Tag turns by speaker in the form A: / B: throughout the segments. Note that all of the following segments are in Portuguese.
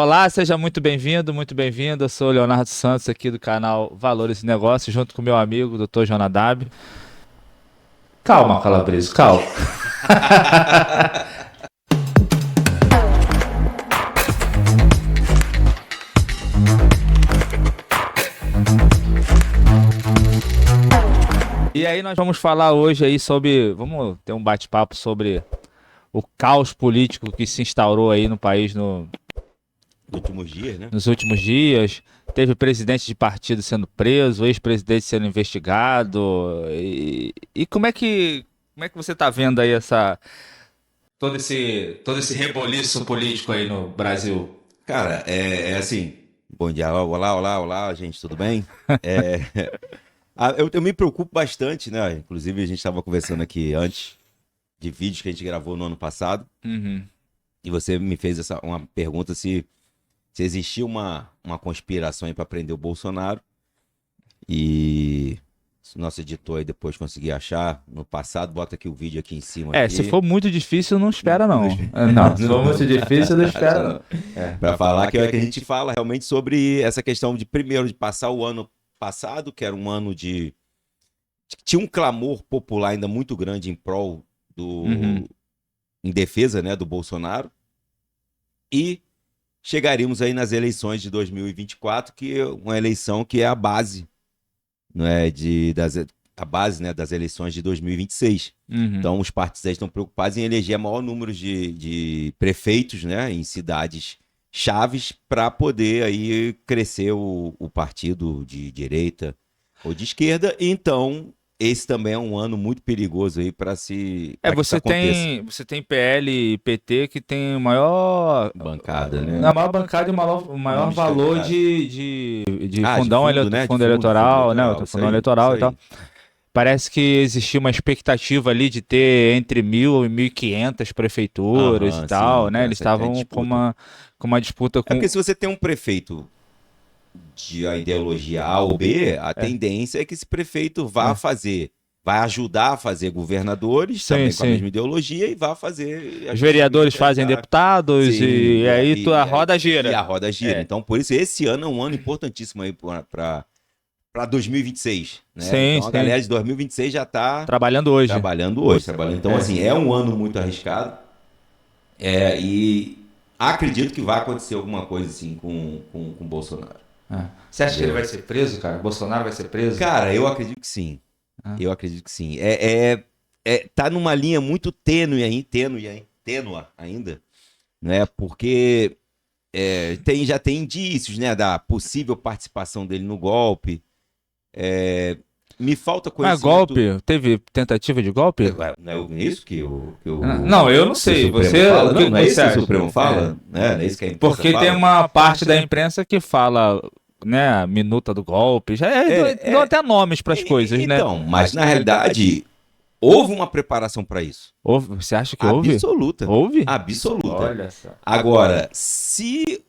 A: Olá, seja muito bem-vindo, muito bem-vinda. Eu sou o Leonardo Santos aqui do canal Valores e Negócios, junto com meu amigo, Dr. Jonadab. Calma, Calabresa, calma. E aí nós vamos falar hoje aí sobre, vamos ter um bate-papo sobre o caos político que se instaurou aí no país
B: Últimos dias, né?
A: nos últimos dias. Teve presidente de partido sendo preso, ex-presidente sendo investigado. E como é que você está vendo aí todo esse reboliço político aí no Brasil?
B: Cara, é assim. Bom dia, olá, gente, tudo bem? É, eu me preocupo bastante, né? Inclusive, a gente estava conversando aqui antes de vídeos que a gente gravou no ano passado,
A: Uhum.
B: e você me fez uma pergunta se existia uma conspiração aí para prender o Bolsonaro. E se o nosso editor aí depois conseguir achar no passado, bota aqui o vídeo aqui em cima.
A: Se
B: Aqui,
A: for muito difícil, não espera não. Não, se for muito difícil, não espera não.
B: para falar que é que a gente fala realmente sobre essa questão de, primeiro, de passar o ano passado, que era um ano de tinha um clamor popular ainda muito grande em prol
A: Uhum.
B: em defesa, né, do Bolsonaro, e chegaríamos aí nas eleições de 2024, que é uma eleição que é a base, não é, a base, né, das eleições de 2026.
A: Uhum.
B: Então, os partidos estão preocupados em eleger maior número de prefeitos, né, em cidades chaves, para poder aí crescer o partido de direita ou de esquerda. Então, esse também é um ano muito perigoso aí para que isso
A: Você
B: aconteça.
A: tem PL e PT que tem o maior,
B: Bancada, né?
A: na maior bancada e o maior
B: Nomes
A: valor
B: candidatos.
A: de
B: De
A: fundão,
B: fundo, né? De
A: fundo
B: fundo
A: eleitoral, né?
B: eleitoral.
A: O
B: Isso
A: fundão
B: aí,
A: eleitoral
B: isso
A: e tal.
B: aí.
A: Parece que existia uma expectativa ali de ter entre 1.000 e 1.500 prefeituras e
B: Aham,
A: tal,
B: sim,
A: né?
B: tem
A: Eles
B: essa
A: estavam com
B: disputa.
A: uma disputa
B: É
A: com.
B: porque se você tem um prefeito de a ideologia A ou B, a
A: É,
B: tendência é que esse prefeito
A: é.
B: vai ajudar a fazer governadores
A: Sim,
B: também com a
A: sim.
B: mesma ideologia e vai fazer
A: Os vereadores
B: justamente
A: fazem deputados
B: sim,
A: e aí a roda
B: e
A: gira.
B: a roda gira.
A: É.
B: Então, por isso, esse ano é um ano importantíssimo aí para 2026, né?
A: Sim,
B: Então, a
A: sim.
B: galera de 2026 já está
A: Trabalhando hoje.
B: trabalhando hoje, trabalhando. Então,
A: É.
B: assim, é um ano muito arriscado. E acredito que vai acontecer alguma coisa assim com o Bolsonaro.
A: Você acha que ele
B: Entendeu?
A: vai ser preso, cara? Bolsonaro vai ser preso?
B: Cara, eu acredito que sim.
A: Ah.
B: Eu acredito que sim. Tá numa linha muito tênua ainda, né? Porque já tem indícios, né, da possível participação dele no golpe. Me falta
A: Mas
B: conhecimento.
A: golpe? Teve tentativa de golpe?
B: Não é isso
A: Não, eu não
B: que o
A: sei.
B: Supremo
A: Você,
B: fala?
A: o que
B: Não,
A: que
B: não é
A: você
B: isso que o
A: acha?
B: Supremo fala? Né? Não é isso que a imprensa
A: Porque tem
B: fala?
A: uma parte da imprensa que fala, né, a minuta do golpe. Já dão até nomes para as coisas, né?
B: Então, mas na realidade, houve uma preparação para isso.
A: Você acha que houve?
B: Absoluta.
A: Houve?
B: Absoluta.
A: Olha só.
B: Agora, se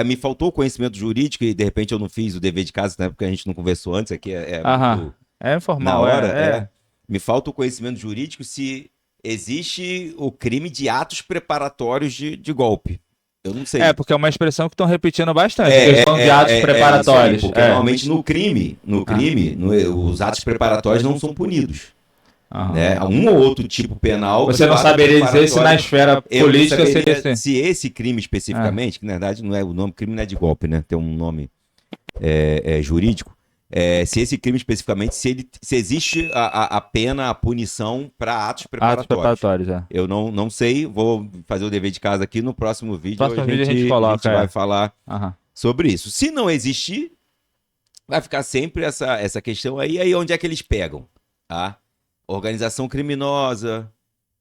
B: me faltou o conhecimento jurídico e de repente eu não fiz o dever de casa, né, porque a gente não conversou antes, aqui é
A: Aham.
B: muito
A: É
B: na
A: informal,
B: hora,
A: é.
B: me falta o conhecimento jurídico se existe o crime de atos preparatórios de golpe. Eu não sei.
A: Porque é uma expressão que estão repetindo bastante, questão de atos
B: Isso aí,
A: preparatórios.
B: porque normalmente os atos preparatórios não são punidos.
A: Aham.
B: Né? Um ou outro tipo penal.
A: Você não
B: ato
A: saberia dizer se na
B: preparatório,
A: esfera
B: eu não
A: política
B: saberia
A: seria assim.
B: se esse crime especificamente, que na verdade não é o nome, crime não é de golpe, né? Tem um nome jurídico. Se esse crime especificamente, se existe a pena, a punição para atos
A: Atos
B: preparatórios.
A: preparatórios.
B: Eu não sei, vou fazer o dever de casa aqui no próximo vídeo.
A: Próximo vídeo a gente coloca,
B: vai falar
A: Aham.
B: sobre isso. Se não existir, vai ficar sempre essa questão aí. Aí onde é que eles pegam? Tá? Organização criminosa,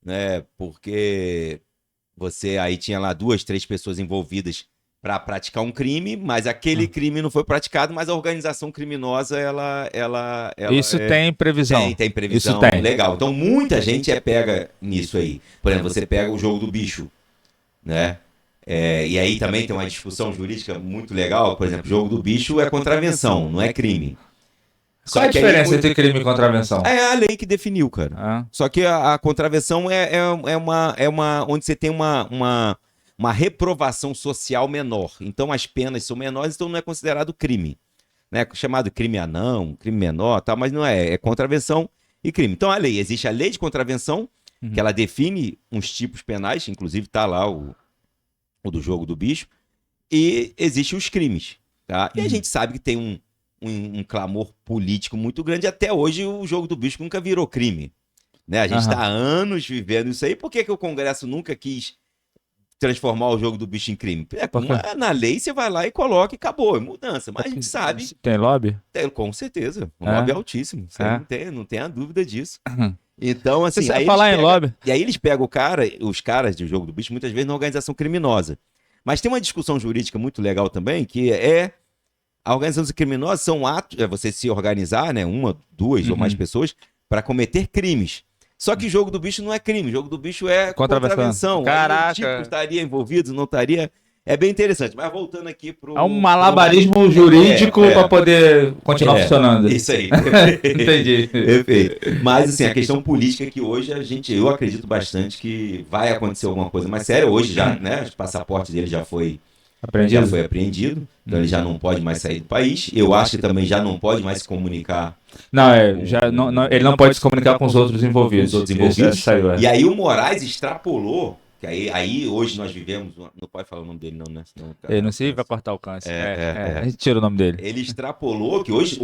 B: né? Porque você aí tinha lá 2, 3 pessoas envolvidas para praticar um crime, mas aquele crime não foi praticado, mas a organização criminosa, ela
A: Isso tem previsão.
B: tem previsão.
A: Isso tem.
B: Legal. Então muita gente pega nisso aí. Por exemplo, você pega o jogo do bicho, né? E aí também tem uma discussão jurídica muito legal. Por exemplo, o jogo do bicho é contravenção, não é crime.
A: Qual a diferença entre crime e contravenção?
B: É a lei que definiu, cara.
A: Ah.
B: Só que a contravenção é uma onde você tem uma uma reprovação social menor. Então as penas são menores, então não é considerado crime. Né? Chamado crime anão, crime menor, tal, mas não é. É contravenção e crime. Então existe a lei de contravenção, que ela define uns tipos penais, inclusive está lá o do jogo do bicho, e existem os crimes. Tá? E a gente sabe que tem um clamor político muito grande. Até hoje o jogo do bicho nunca virou crime. Né? A gente está há anos vivendo isso aí. Por que o Congresso nunca quis transformar o jogo do bicho em crime? Na lei você vai lá e coloca e acabou, é mudança. Mas a gente sabe...
A: Tem lobby?
B: Com certeza. O lobby é altíssimo. Não tem a dúvida disso. Então, assim...
A: Você vai falar em lobby?
B: E aí eles pegam os caras do jogo do bicho, muitas vezes na organização criminosa. Mas tem uma discussão jurídica muito legal também, que a organização criminosa são atos, você se organizar, né, uma, duas ou mais pessoas, para cometer crimes. Só que o jogo do bicho não é crime, o jogo do bicho é contravenção.
A: Caraca!
B: Aí o tipo estaria envolvido, não estaria... É bem interessante, mas voltando aqui pro...
A: É um malabarismo jurídico para poder continuar funcionando.
B: Isso aí.
A: Entendi.
B: Perfeito. Mas, assim, a questão política que hoje eu acredito bastante que vai acontecer alguma coisa mais séria. Hoje já, né, o passaporte dele já foi apreendido, então ele já não pode mais sair do país. Eu acho que também já não pode mais se comunicar.
A: Ele não pode se comunicar com os outros envolvidos.
B: E aí o Moraes extrapolou. Que aí hoje nós vivemos... Não pode falar o nome dele, não, né? Senão,
A: ele não se vai cortar o câncer. A gente tira o nome dele.
B: Ele extrapolou que hoje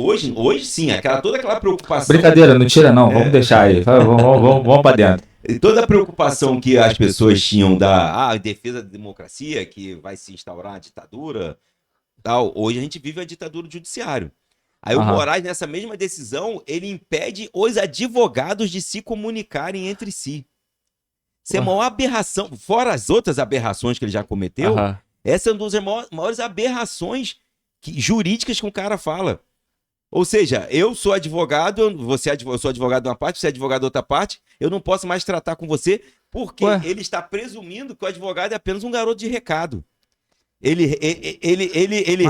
B: sim, toda aquela preocupação...
A: Brincadeira, não tira não, vamos deixar aí. Vamos pra dentro.
B: E toda a preocupação que as pessoas tinham da defesa da democracia, que vai se instaurar a ditadura, tal, hoje a gente vive a ditadura do judiciário. Aí o Moraes, nessa mesma decisão, ele impede os advogados de se comunicarem entre si. Isso é uma aberração. Fora as outras aberrações que ele já cometeu, essa é uma das maiores aberrações jurídicas que um cara fala. Ou seja, eu sou advogado, eu sou advogado de uma parte, você é advogado de outra parte, eu não posso mais tratar com você, porque ele está presumindo que o advogado é apenas um garoto de recado. Ele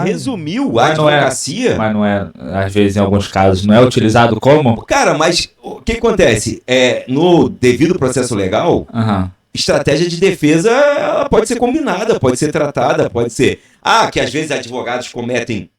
B: resumiu a advocacia.
A: Mas não é, às vezes, em alguns casos, não é utilizado como?
B: Cara, mas o que acontece? No devido processo legal, estratégia de defesa ela pode ser combinada, pode ser tratada, pode ser... que às vezes advogados cometem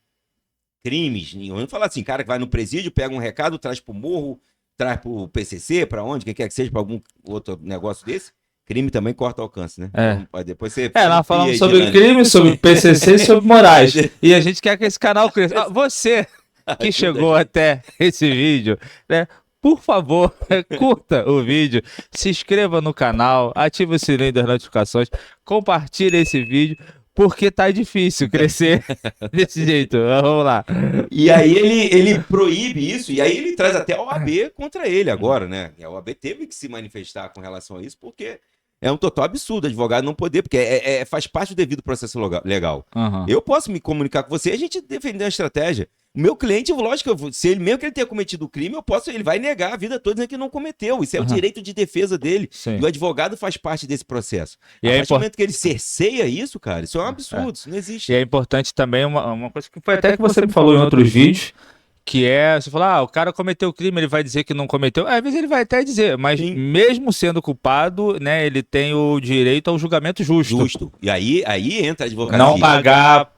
B: crimes. Vamos falar assim, cara que vai no presídio, pega um recado, traz pro morro, traz pro PCC, pra onde, quem quer que seja, pra algum outro negócio desse. Crime também corta alcance, né? Então, depois você...
A: nós falamos sobre crime, sobre PCC e sobre Moraes. E a gente quer que esse canal cresça. Você que chegou até esse vídeo, né? Por favor, curta o vídeo, se inscreva no canal, ative o sininho das notificações, compartilhe esse vídeo, porque tá difícil crescer desse jeito. Vamos lá.
B: E aí ele proíbe isso, e aí ele traz até a OAB contra ele agora, né? A OAB teve que se manifestar com relação a isso, porque é um total absurdo advogado não poder, porque faz parte do devido processo legal. Eu posso me comunicar com você e a gente defender a estratégia. O meu cliente, lógico, se ele mesmo que ele tenha cometido o crime, ele vai negar a vida toda dizendo que não cometeu. Isso é o direito de defesa dele.
A: Sim.
B: E o advogado faz parte desse processo.
A: E
B: a partir do momento que ele cerceia isso, cara, isso é um absurdo, isso não existe.
A: E é importante também uma coisa que foi até que você me falou em outros vídeos, que você fala, o cara cometeu o crime, ele vai dizer que não cometeu. Às vezes ele vai até dizer, mas mesmo sendo culpado, né, ele tem o direito ao julgamento justo.
B: E aí entra a advocacia.
A: Não pagar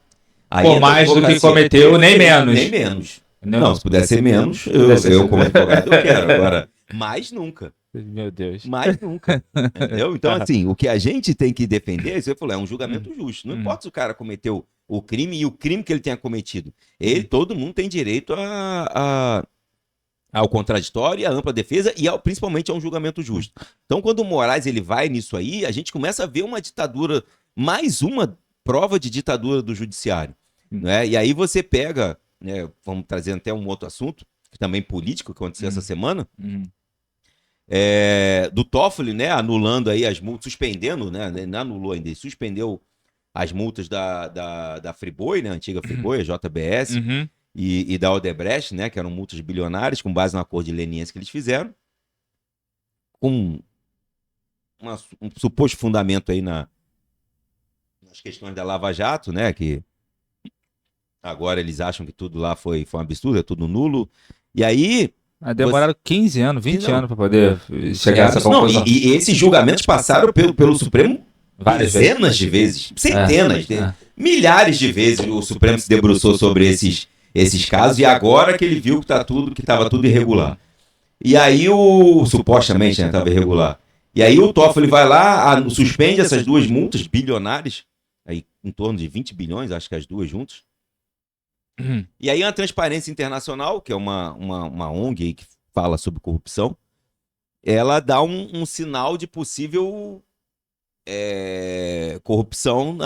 A: por mais do que cometeu, nem menos.
B: Nem menos. Não, se puder ser menos, eu como advogado, eu quero. Agora, mais nunca.
A: Meu Deus.
B: Mais nunca. Entendeu? Então, assim, o que a gente tem que defender, você falou, é um julgamento justo. Não importa se o cara cometeu o crime e o crime que ele tenha cometido. Todo mundo tem direito ao contraditório, à ampla defesa e principalmente a um julgamento justo. Então, quando o Moraes ele vai nisso aí, a gente começa a ver uma ditadura, mais uma prova de ditadura do judiciário. Né? E aí você pega, né, vamos trazer até um outro assunto, também político, que aconteceu essa semana, do Toffoli, né, anulando aí as multas, suspendendo, né, não anulou ainda, suspendeu as multas da Friboi, né, antiga Friboi, a JBS, e da Odebrecht, né, que eram multas bilionárias, com base no acordo de leniência que eles fizeram, com um suposto fundamento aí nas questões da Lava Jato, né, que agora eles acham que tudo lá foi um absurdo, é tudo nulo, e aí...
A: Demoraram 15 anos, 20 anos para poder chegar a essa conclusão.
B: E esses julgamentos passaram pelo Supremo
A: Várias
B: dezenas de vezes, centenas, milhares de vezes o Supremo se debruçou sobre esses casos e agora que ele viu que estava tudo irregular. E aí supostamente, né, estava irregular. E aí o Toffoli vai lá, suspende essas duas multas bilionárias, aí em torno de 20 bilhões, acho que as duas juntas. E aí a Transparência Internacional, que é uma ONG aí que fala sobre corrupção, ela dá um sinal de possível corrupção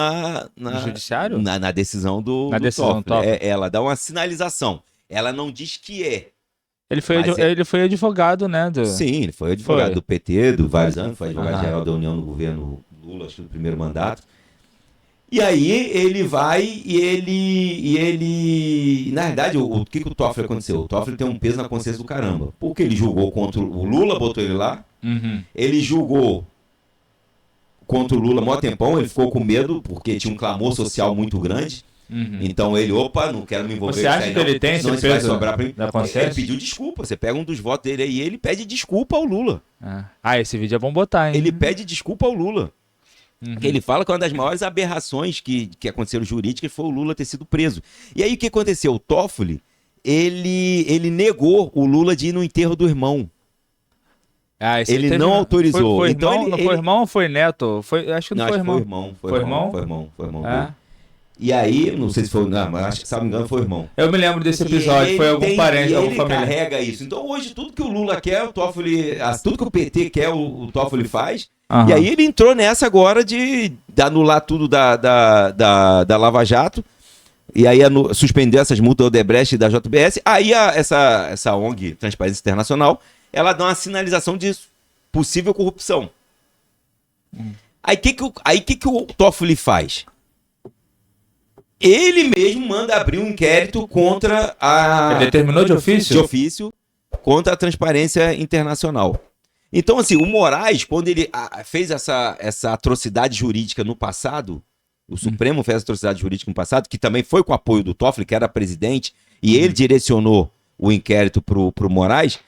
A: no judiciário?
B: Na decisão do Toffoli. Ela dá uma sinalização. Ela não diz que é.
A: Ele foi advogado, né?
B: Sim, ele foi advogado do PT, do vários anos, foi advogado-geral da União no governo Lula, acho que no primeiro mandato. E aí ele vai e ele... Na verdade, o que o Toffoli aconteceu? O Toffoli tem um peso na consciência do caramba. Porque ele julgou contra o Lula, botou ele lá. Ele julgou contra o Lula há mó tempão, ele ficou com medo, porque tinha um clamor social muito grande. Então ele, não quero me envolver.
A: Você acha que ele tem esse peso
B: na consciência? Ele pediu desculpa. Você pega um dos votos dele aí e ele pede desculpa ao Lula.
A: Esse vídeo é bom botar, hein?
B: Ele pede desculpa ao Lula. Que ele fala que uma das maiores aberrações que aconteceram jurídicas foi o Lula ter sido preso. E aí o que aconteceu? O Toffoli, ele negou o Lula de ir no enterro do irmão. Ele não autorizou.
A: Foi irmão ou foi neto? Acho que não foi irmão.
B: Foi irmão. E aí, não sei se foi, acho que, se não me engano, foi irmão.
A: Eu me lembro desse episódio, foi algum parente, algum familiar.
B: Ele carrega isso. Então hoje tudo que o Lula quer, o Toffoli, tudo que o PT quer, o Toffoli faz. E aí ele entrou nessa agora de anular tudo da Lava Jato. E aí suspender essas multas da Odebrecht e da JBS. Aí essa ONG, Transparência Internacional, ela dá uma sinalização de possível corrupção. Aí o que o Toffoli faz? Ele mesmo manda abrir um inquérito contra
A: Ele determinou de ofício?
B: De ofício, contra a Transparência Internacional. Então, assim, o Moraes, quando ele fez essa atrocidade jurídica no passado, o Supremo fez essa atrocidade jurídica no passado, que também foi com o apoio do Toffoli, que era presidente, e ele direcionou o inquérito pro Moraes.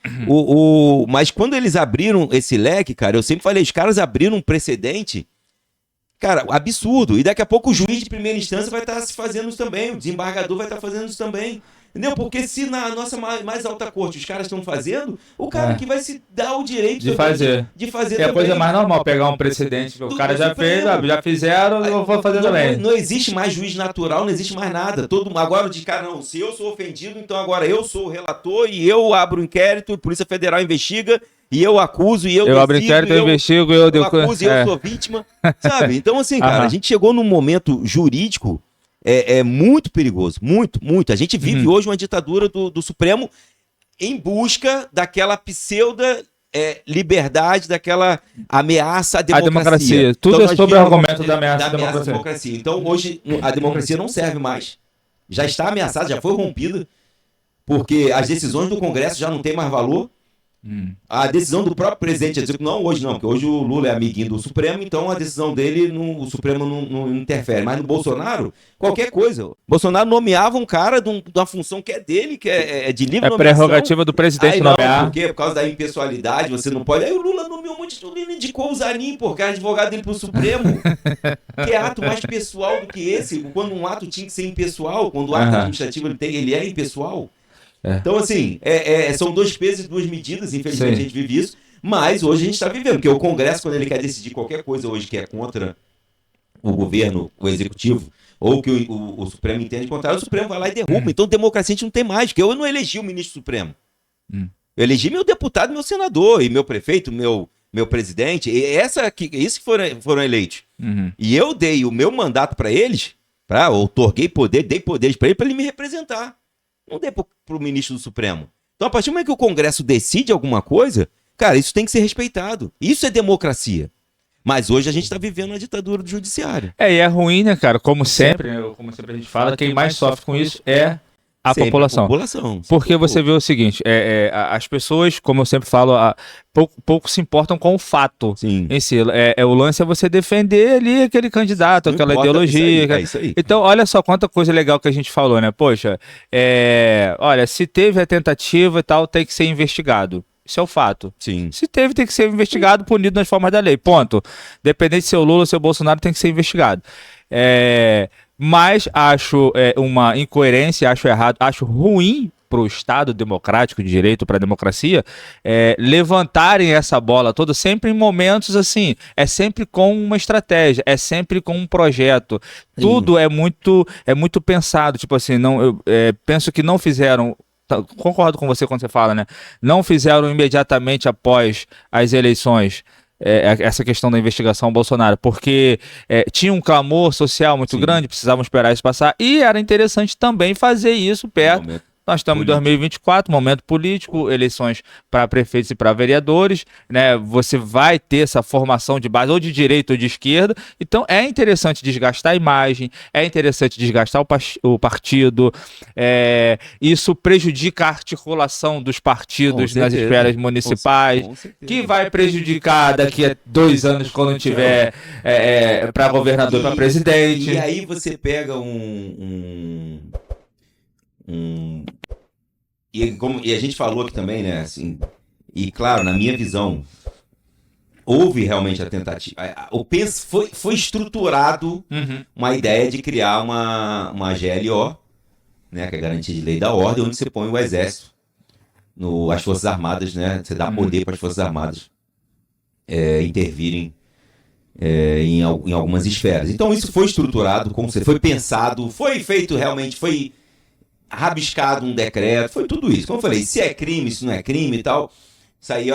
B: Mas quando eles abriram esse leque, cara, eu sempre falei, os caras abriram um precedente, cara, absurdo. E daqui a pouco o juiz de primeira instância vai estar se fazendo isso também, o desembargador vai estar fazendo isso também. Entendeu? Porque se na nossa mais alta corte os caras estão fazendo, o cara que vai se dar o direito
A: de fazer
B: também.
A: É a coisa mais normal, pegar um precedente. O cara já fez, já fizeram, eu vou fazer também.
B: Não existe mais juiz natural, não existe mais nada. Agora de cara, não, se eu sou ofendido, então agora eu sou o relator e eu abro o inquérito, a Polícia Federal investiga, e eu acuso, e eu
A: abro inquérito, eu investigo, eu
B: acuso, e eu sou vítima, sabe? Então, assim, cara, a gente chegou num momento jurídico muito perigoso, muito. A gente vive hoje uma ditadura do Supremo em busca daquela pseuda liberdade, daquela ameaça à democracia.
A: Tudo então, é sobre o argumento da ameaça à
B: democracia. Então, hoje, a democracia não serve mais. Já está ameaçada, já foi rompida, porque as decisões do Congresso já não têm mais valor. A decisão do próprio presidente, não hoje não, porque hoje o Lula é amiguinho do Supremo, então a decisão dele, o Supremo não interfere. Mas no Bolsonaro, qualquer coisa. Bolsonaro nomeava um cara de uma função que é dele, que é de livre nomeação.
A: É prerrogativa do presidente nomear.
B: Por quê? Por causa da impessoalidade, você não pode. Aí o Lula nomeou um monte de Lula, indicou o Zanin, porque era advogado dele pro Supremo. Que é ato mais pessoal do que esse? Quando um ato tinha que ser impessoal, quando o ato administrativo ele é impessoal. Então, assim, são dois pesos e duas medidas, infelizmente a gente vive isso, mas hoje a gente está vivendo, porque o Congresso, quando ele quer decidir qualquer coisa hoje que é contra o governo, o executivo, ou que o Supremo entende contrário, o Supremo vai lá e derruba. Então, democracia a gente não tem mais, porque eu não elegi o ministro Supremo. Eu elegi meu deputado, meu senador, e meu prefeito, meu presidente, isso que foram eleitos. E eu dei o meu mandato para eles, outorguei poder, dei poderes para ele me representar. Não dê pro ministro do Supremo. Então, a partir do momento que o Congresso decide alguma coisa, cara, isso tem que ser respeitado. Isso é democracia. Mas hoje a gente está vivendo a ditadura do judiciário.
A: E é ruim, né, cara? Como sempre a gente fala, quem mais sofre com isso é a população. Porque você vê o seguinte, as pessoas, como eu sempre falo, pouco se importam com o fato em si. O lance é você defender ali aquele candidato, aquela ideologia.
B: Isso aí.
A: Então, olha só quanta coisa legal que a gente falou, né? Poxa, olha, se teve a tentativa e tal, tem que ser investigado. Isso é o fato.
B: Sim.
A: Se teve, tem que ser investigado, punido nas formas da lei. Ponto. Dependente se é o Lula ou se é o Bolsonaro, tem que ser investigado. Mas acho uma incoerência, acho errado, acho ruim para o Estado democrático de direito, para a democracia, levantarem essa bola toda sempre em momentos assim, sempre com uma estratégia, sempre com um projeto. Sim. Tudo é muito pensado, tipo assim, eu penso que não fizeram. Concordo com você quando você fala, né? Não fizeram imediatamente após as eleições essa questão da investigação ao Bolsonaro, porque tinha um clamor social muito grande, precisavam esperar isso passar, e era interessante também fazer isso perto. Nós estamos em 2024, momento político, eleições para prefeitos e para vereadores, né? Você vai ter essa formação de base, ou de direita ou de esquerda, então é interessante desgastar a imagem, é interessante desgastar o partido, isso prejudica a articulação dos partidos nas esferas municipais, que vai prejudicar daqui a 2 anos quando tiver para governador e para presidente.
B: E aí você pega e a gente falou aqui também, né, assim, e claro, na minha visão, houve realmente a tentativa, foi estruturado uma ideia de criar uma GLO, né, que é a Garantia de Lei da Ordem, onde você põe o Exército, as Forças Armadas, né, você dá poder para as Forças Armadas intervirem em algumas esferas. Então isso foi estruturado, foi pensado, foi feito realmente, foi rabiscado um decreto, foi tudo isso. Como eu falei, se é crime, se não é crime e tal, isso aí,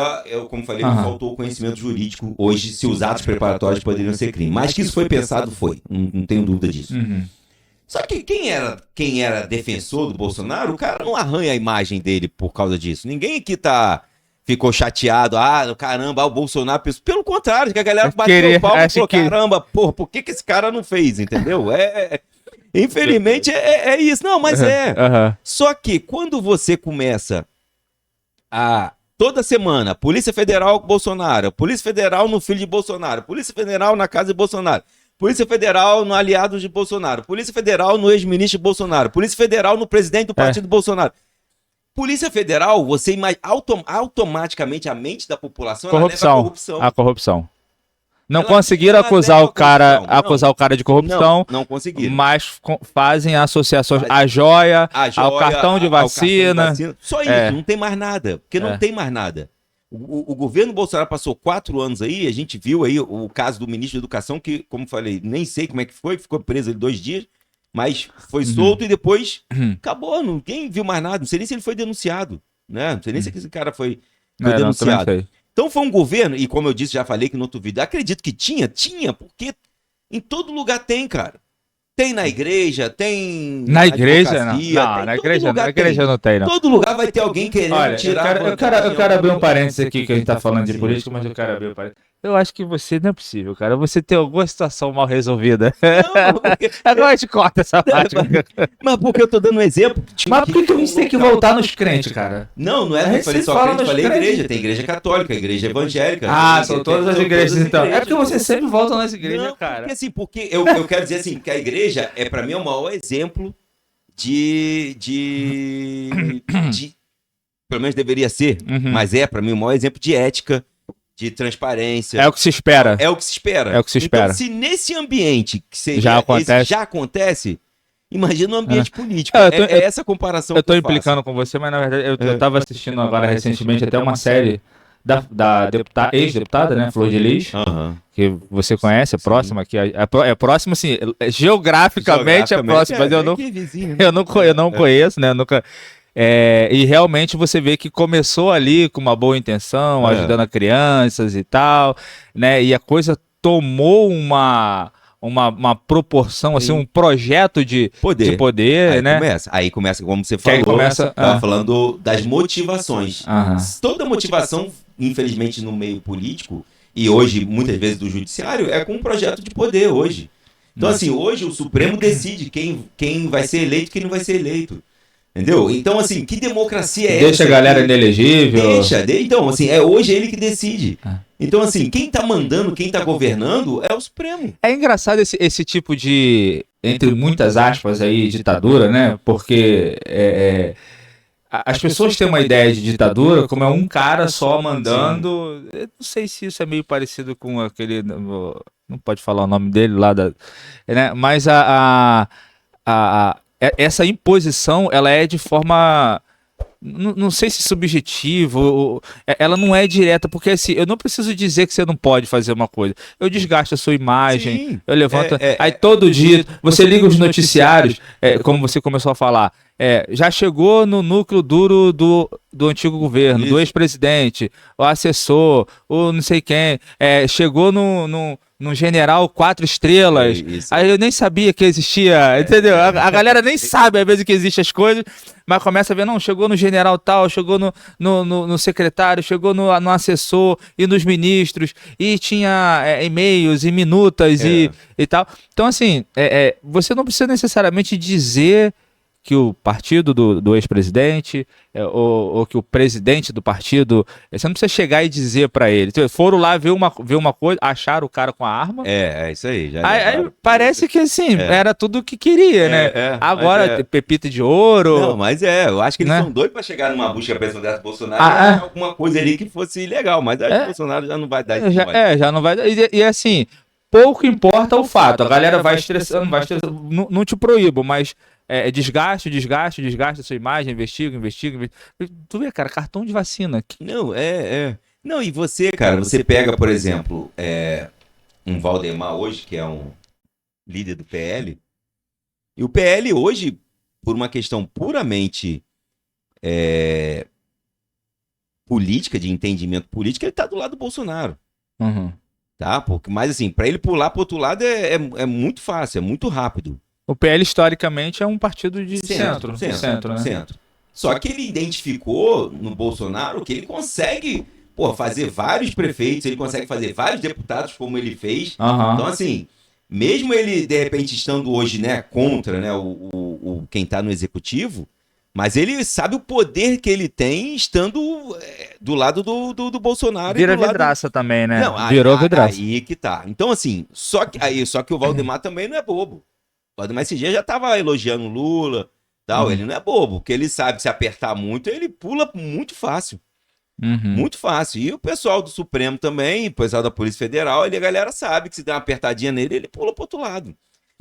B: como falei, não faltou conhecimento jurídico hoje, se os atos preparatórios poderiam ser crime. Mas que isso foi pensado, não tenho dúvida disso. Só que quem era defensor do Bolsonaro, o cara não arranha a imagem dele por causa disso. Ninguém aqui ficou chateado, caramba, o Bolsonaro... Pelo contrário, que a galera bateu o pau e falou, caramba, porra, por que esse cara não fez, entendeu? Infelizmente é isso. Não, mas Só que quando você começa toda semana, Polícia Federal com Bolsonaro, Polícia Federal no filho de Bolsonaro, Polícia Federal na casa de Bolsonaro, Polícia Federal no aliado de Bolsonaro, Polícia Federal no ex-ministro de Bolsonaro, Polícia Federal no presidente do partido Bolsonaro. Polícia Federal, você automaticamente a mente da população leva a corrupção.
A: A corrupção. Não conseguiram acusar o cara de corrupção.
B: Não conseguiram.
A: Mas fazem associações à joia, ao cartão de vacina.
B: Só isso, não tem mais nada. Porque não tem mais nada. O governo Bolsonaro passou 4 anos aí, a gente viu aí o caso do ministro da Educação, que, como falei, nem sei como é que foi, ficou preso ali 2 dias, mas foi solto e depois acabou, ninguém viu mais nada. Não sei nem se ele foi denunciado, né? Não sei nem se esse cara foi denunciado. Então foi um governo, e como eu disse, já falei que no outro vídeo, acredito que tinha, porque em todo lugar tem, cara. Tem na igreja, tem
A: na igreja, não. Na igreja não tem, não.
B: Todo lugar vai ter alguém querendo tirar...
A: Eu quero abrir um parênteses aqui, que a gente tá falando de política, mas eu quero abrir um parênteses. Eu acho que você, não é possível, cara, você tem alguma situação mal resolvida. Não, porque... Agora a gente corta essa parte.
B: Mas porque eu tô dando um exemplo.
A: Mas por que a gente tem que voltar nos crentes, cara?
B: Não é, eu falei só crente, falei igreja. Tem igreja católica, igreja evangélica.
A: São todas as igrejas, então. É porque você sempre volta nas igrejas, cara.
B: Porque eu quero dizer assim, que a igreja pra mim é o maior exemplo de pelo menos deveria ser, mas pra mim o maior exemplo de ética, de transparência.
A: É o que se espera.
B: Então, se nesse ambiente que já acontece, imagina um ambiente político. É essa comparação
A: eu tô implicando com você, mas na verdade eu tava assistindo agora recentemente até uma série da ex-deputada, né, Flor de Lis, que você conhece, é próxima aqui, é próximo assim, geograficamente é próximo, mas eu não conheço, né, nunca... e realmente você vê que começou ali com uma boa intenção, ajudando crianças e tal, né? E a coisa tomou uma proporção, assim, um projeto de poder,
B: aí
A: né?
B: Aí começa, como você falou, tava falando das motivações. Toda motivação, infelizmente, no meio político, e hoje, muitas vezes, do judiciário, é com um projeto de poder hoje. Então, assim, hoje o Supremo decide quem vai ser eleito e quem não vai ser eleito. Entendeu? Então, assim, que democracia é essa?
A: Deixa a galera inelegível.
B: Então, assim, hoje ele que decide. Então, assim, quem tá mandando, quem tá governando é o Supremo.
A: É engraçado esse tipo de, entre muitas aspas aí, ditadura, né? Porque as pessoas têm uma ideia de ditadura como é um cara só mandando. Eu não sei se isso é meio parecido com aquele. Não pode falar o nome dele lá, né? Mas essa imposição, ela é de forma. Não sei se subjetivo, ela não é direta, porque assim, eu não preciso dizer que você não pode fazer uma coisa. Eu desgasto a sua imagem,
B: Sim.
A: eu levanto. Aí todo dia, você liga os noticiários, como você começou a falar, já chegou no núcleo duro do antigo governo, do ex-presidente, o assessor, o não sei quem, chegou no general 4 estrelas. Aí eu nem sabia que existia, entendeu? A galera nem sabe às vezes que existem as coisas, mas começa a ver, não, chegou no general tal, chegou no secretário, chegou no assessor e nos ministros, e tinha e-mails e minutas e tal. Então, assim, você não precisa necessariamente dizer que o partido do ex-presidente ou que o presidente do partido, você não precisa chegar e dizer pra ele. Foram lá ver uma coisa, acharam o cara com a arma.
B: Isso aí.
A: Aí parece que assim, era tudo o que queria, né? Agora, pepita de ouro.
B: Não, mas eu acho que eles são doidos pra chegar numa busca presidencial do Bolsonaro e alguma coisa ali que fosse ilegal, mas acho que o Bolsonaro já não vai dar isso.
A: Já não vai dar. E assim, pouco importa o fato. A galera vai estressando, não te proíbo, mas desgaste a sua imagem, investiga. Tu vê, cara, cartão de vacina.
B: Não, Não, e você, cara, você pega, por exemplo, um Valdemar hoje, que é um líder do PL, e o PL hoje, por uma questão puramente política, de entendimento político, ele tá do lado do Bolsonaro.
A: Uhum.
B: Tá? Mas assim, pra ele pular pro outro lado é muito fácil, é muito rápido.
A: O PL, historicamente, é um partido de centro, né?
B: Centro. Só que ele identificou no Bolsonaro que ele consegue fazer vários prefeitos, ele consegue fazer vários deputados, como ele fez.
A: Uhum.
B: Então, assim, mesmo ele, de repente, estando hoje, né, contra, né, quem tá no executivo, mas ele sabe o poder que ele tem estando do lado do Bolsonaro.
A: Vira vidraça também, né?
B: Não,
A: virou vidraça.
B: Aí que tá. Então, assim, só que o Valdemar também não é bobo. O Valdemar esse dia já tava elogiando o Lula, tal. Ele não é bobo, porque ele sabe que se apertar muito, ele pula muito fácil. Muito fácil. E o pessoal do Supremo também, o pessoal da Polícia Federal, a galera sabe que se der uma apertadinha nele, ele pula pro outro lado.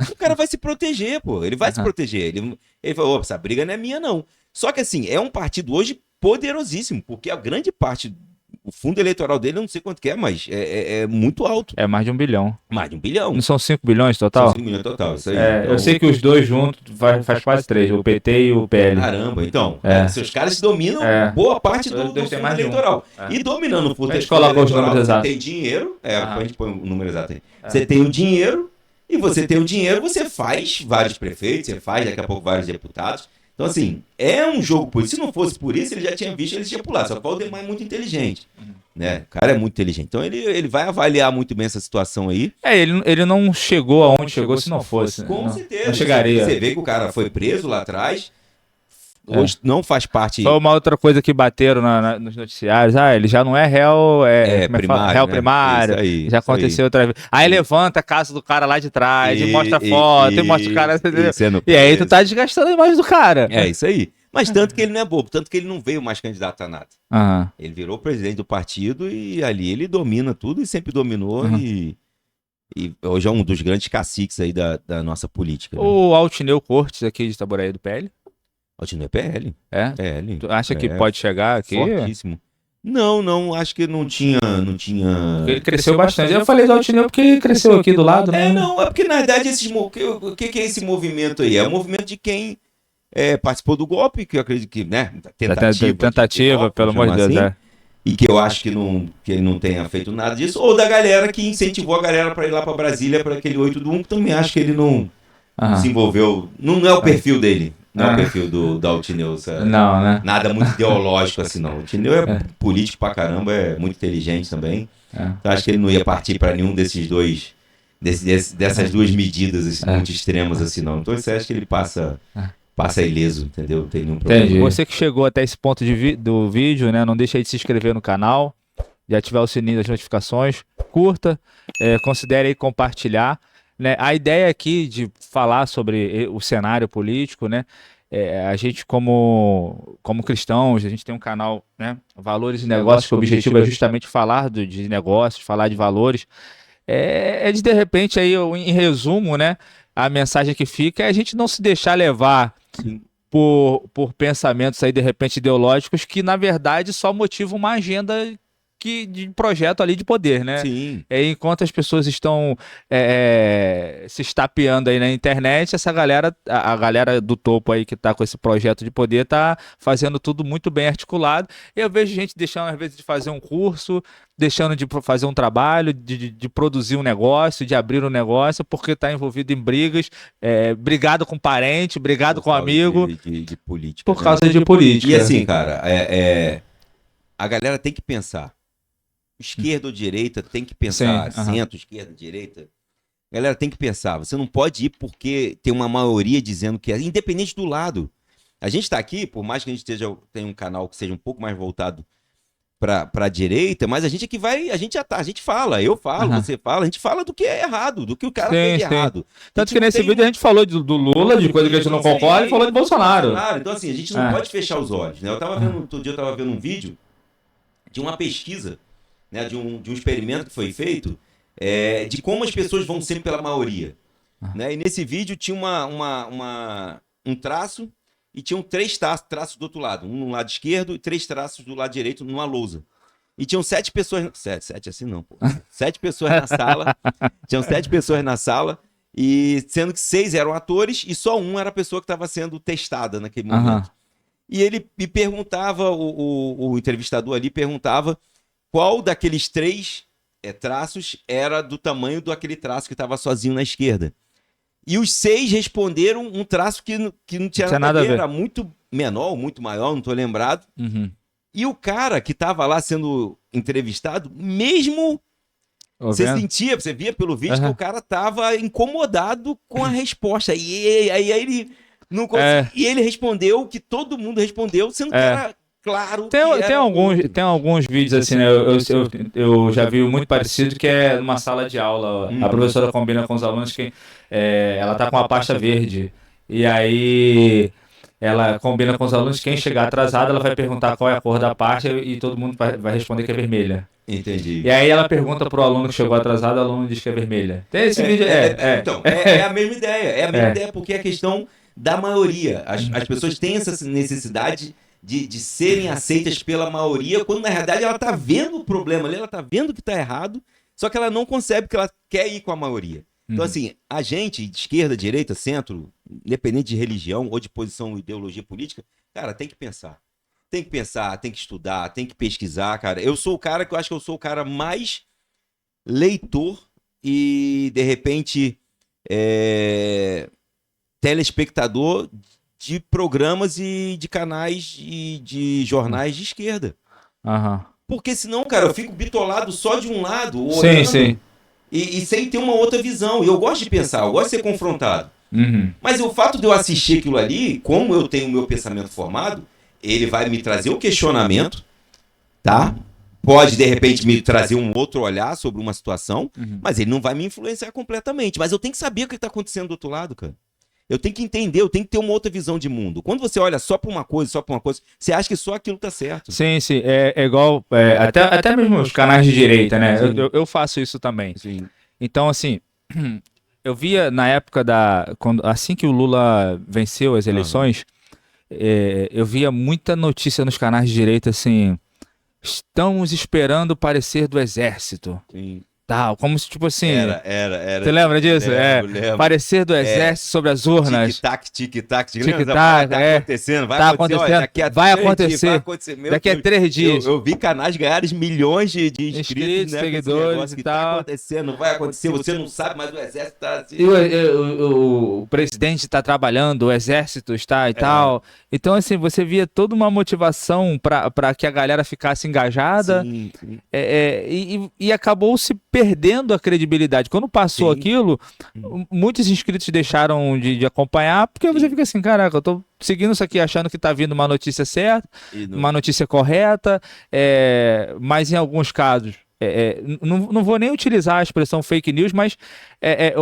B: O cara vai se proteger, pô. Ele vai se proteger. Ele falou, essa briga não é minha, não. Só que, assim, é um partido hoje poderosíssimo, porque a grande parte, o fundo eleitoral dele, eu não sei quanto que é, mas é muito alto.
A: É mais de 1 bilhão.
B: Mais de 1 bilhão.
A: Não são 5 bilhões total?
B: São 5 bilhões total, isso aí.
A: Eu sei que os dois juntos faz quase 3, o PT e o PL.
B: Caramba, então. Seus caras dominam boa parte do fundo eleitoral. E dominando o fundo eleitoral, você tem dinheiro. A gente põe o número exato aí. Você tem o dinheiro. E você tem o dinheiro, você faz vários prefeitos, você faz daqui a pouco vários deputados. Então, assim, é um jogo político. Se não fosse por isso, ele já tinha visto, ele tinha pulado. Só que o Valdemar é muito inteligente. Né? O cara é muito inteligente. Então, ele vai avaliar muito bem essa situação aí.
A: Ele não chegou aonde chegou se não fosse.
B: Com certeza.
A: Não chegaria.
B: Você vê que o cara foi preso lá atrás. Hoje não faz parte...
A: Foi uma outra coisa que bateram nos noticiários. Ele já não é réu,
B: primário,
A: réu
B: né?
A: primário.
B: Aí,
A: já aconteceu outra vez. Aí levanta a casa do cara lá de trás e mostra foto, e mostra o cara... E aí tu tá desgastando a imagem do cara.
B: É isso aí. Mas tanto que ele não é bobo, tanto que ele não veio mais candidato a nada. Ele virou presidente do partido e ali ele domina tudo e sempre dominou e hoje é um dos grandes caciques aí da nossa política. Né?
A: O Altineu Cortes aqui de Itaboraí do PL?
B: Altineu é PL.
A: PL. Tu acha que pode chegar aqui?
B: Fortíssimo. Não, acho que não tinha...
A: Ele cresceu bastante. Eu falei do Altineu porque ele cresceu aqui do lado, né?
B: É porque na verdade o que é esse movimento aí? É o movimento de quem participou do golpe, que eu acredito que, né?
A: Tentativa, pelo amor de Deus,
B: assim, e que eu acho que ele não tenha feito nada disso, ou da galera que incentivou a galera para ir lá para Brasília para aquele 8 do 1, que também acho que ele não se envolveu, não é o perfil dele. Não é o perfil do Altineu,
A: não, né?
B: Nada muito ideológico assim, não. O Altineu é político pra caramba, é muito inteligente também. Então acho que ele não ia partir para nenhum dessas duas medidas assim, muito extremas assim, não. Então você acha que ele passa ileso, entendeu? Não tem nenhum problema.
A: Entendi. Você que chegou até esse ponto do vídeo, né? Não deixa aí de se inscrever no canal, de ativar o sininho das notificações, curta, considere aí compartilhar. né? A ideia aqui de falar sobre o cenário político, né? A gente como cristãos, a gente tem um canal, né? Valores e Negócios, que o objetivo é justamente falar de negócios, falar de valores. De repente, aí, em resumo, né? A mensagem que fica é a gente não se deixar levar
B: Sim.
A: por pensamentos aí, de repente, ideológicos que, na verdade, só motivam uma agenda de projeto ali de poder, né?
B: Sim.
A: Enquanto as pessoas estão se estapeando aí na internet, essa galera, a galera do topo aí que tá com esse projeto de poder, tá fazendo tudo muito bem articulado. Eu vejo gente deixando, às vezes, de fazer um curso, deixando de fazer um trabalho, de produzir um negócio, de abrir um negócio, porque tá envolvido em brigas, brigado com parente, brigado com amigo.
B: De política.
A: Por causa de política.
B: E assim, cara, a galera tem que pensar. Esquerda ou direita tem que pensar.
A: Sim,
B: Centro, esquerda, direita. Galera, tem que pensar. Você não pode ir porque tem uma maioria dizendo que é. Independente do lado. A gente tá aqui, por mais que a gente tenha um canal que seja um pouco mais voltado pra direita, mas a gente aqui a gente fala, eu falo, você fala, a gente fala do que é errado, do que o cara fez de errado.
A: Tanto que nesse vídeo a gente falou do Lula, de coisa que a gente não concorda, e falou de Bolsonaro.
B: Então assim, a gente não pode fechar os olhos, né? Outro dia eu tava vendo um vídeo de uma pesquisa, né, de um experimento que foi feito, de como as pessoas vão sempre pela maioria. Né? E nesse vídeo tinha um traço e tinham 3 traços do outro lado. Um no lado esquerdo e 3 traços do lado direito numa lousa. E tinham 7 pessoas... 7 assim não, pô. 7 pessoas na sala. Tinham 7 pessoas na sala, e sendo que 6 eram atores e só um era a pessoa que estava sendo testada naquele momento. E ele me perguntava, o entrevistador ali perguntava qual daqueles 3 traços era do tamanho daquele traço que estava sozinho na esquerda. E os 6 responderam um traço que não tinha nada a ver. Era muito menor, muito maior, não estou lembrado. E o cara que estava lá sendo entrevistado, mesmo você via pelo vídeo que o cara estava incomodado com a resposta. E aí ele não conseguia. E ele respondeu o que todo mundo respondeu, sendo que era... Claro.
A: Tem alguns vídeos assim, né? Eu já vi muito parecido, que é numa sala de aula. A professora combina com os alunos que ela tá com uma pasta verde. E aí ela combina com os alunos, quem chegar atrasado, ela vai perguntar qual é a cor da pasta e todo mundo vai responder que é vermelha.
B: Entendi.
A: E aí ela pergunta pro aluno que chegou atrasado, o aluno diz que é vermelha. Tem esse vídeo?
B: Então, é a mesma ideia. É a mesma ideia, porque é a questão da maioria. As pessoas têm essa necessidade de serem aceitas pela maioria, quando na realidade ela tá vendo o problema ali, ela tá vendo que tá errado, só que ela não concebe que ela quer ir com a maioria. Então, assim, a gente, de esquerda, direita, centro, independente de religião ou de posição ou ideologia política, cara, tem que pensar. Tem que pensar, tem que estudar, tem que pesquisar, cara. Eu sou o cara que eu acho que eu sou o cara mais leitor e, de repente, telespectador de programas e de canais e de jornais de esquerda. Porque senão, cara, eu fico bitolado só de um lado, olhando, e sem ter uma outra visão. E eu gosto de pensar, eu gosto de ser confrontado. Mas o fato de eu assistir aquilo ali, como eu tenho o meu pensamento formado, ele vai me trazer o questionamento, tá? Pode, de repente, me trazer um outro olhar sobre uma situação, mas ele não vai me influenciar completamente. Mas eu tenho que saber o que está acontecendo do outro lado, cara. Eu tenho que entender, eu tenho que ter uma outra visão de mundo. Quando você olha só para uma coisa, você acha que só aquilo tá certo.
A: Sim. É igual, até mesmo os canais de direita, né? Eu faço isso também.
B: Sim.
A: Então, assim, eu via na época assim que o Lula venceu as eleições, eu via muita notícia nos canais de direita, assim, estamos esperando o parecer do Exército.
B: Sim.
A: Tal, como se, tipo assim...
B: Era.
A: Você lembra disso?
B: Lembro.
A: Parecer do Exército sobre as urnas.
B: Tic-tac.
A: Tic-tac,
B: tá acontecendo, vai acontecer. Olha,
A: vai acontecer. Daqui a 3 dias.
B: Eu vi canais ganharem milhões de inscritos, né,
A: seguidores e tal.
B: Tá acontecendo, vai acontecer, você não sabe, mas o Exército tá assim.
A: E o presidente está trabalhando, o Exército está e tal. Então, assim, você via toda uma motivação para que a galera ficasse engajada.
B: Sim.
A: E acabou se perdendo a credibilidade. Quando passou aquilo, muitos inscritos deixaram de acompanhar, porque você fica assim, caraca, eu tô seguindo isso aqui achando que tá vindo uma notícia certa, uma notícia correta, mas em alguns casos, não vou nem utilizar a expressão fake news, mas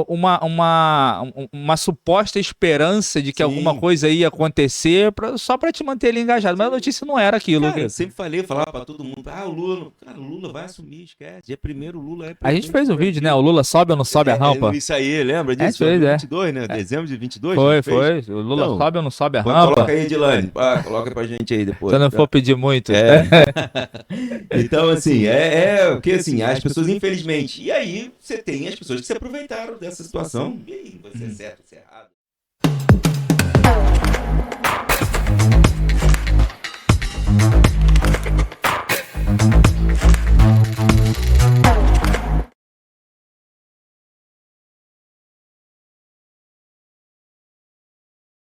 A: uma suposta esperança de que alguma coisa ia acontecer só para te manter ali engajado. Mas a notícia não era aquilo.
B: Cara, eu sempre falava para todo mundo, o Lula vai assumir, esquece. Dia 1º o Lula é presidente.
A: A gente fez um vídeo, né? O Lula sobe ou não sobe a rampa?
B: Isso aí, lembra disso?
A: Fez,
B: 22, né? Dezembro de 22?
A: Foi. O Lula sobe ou não sobe a rampa?
B: Coloca aí, Edilane. Coloca pra gente aí depois.
A: Se não for pedir muito.
B: Então, assim, porque assim, as pessoas, infelizmente. E aí, você tem as pessoas que se aproveitaram dessa situação. E aí, você é certo, você é errado.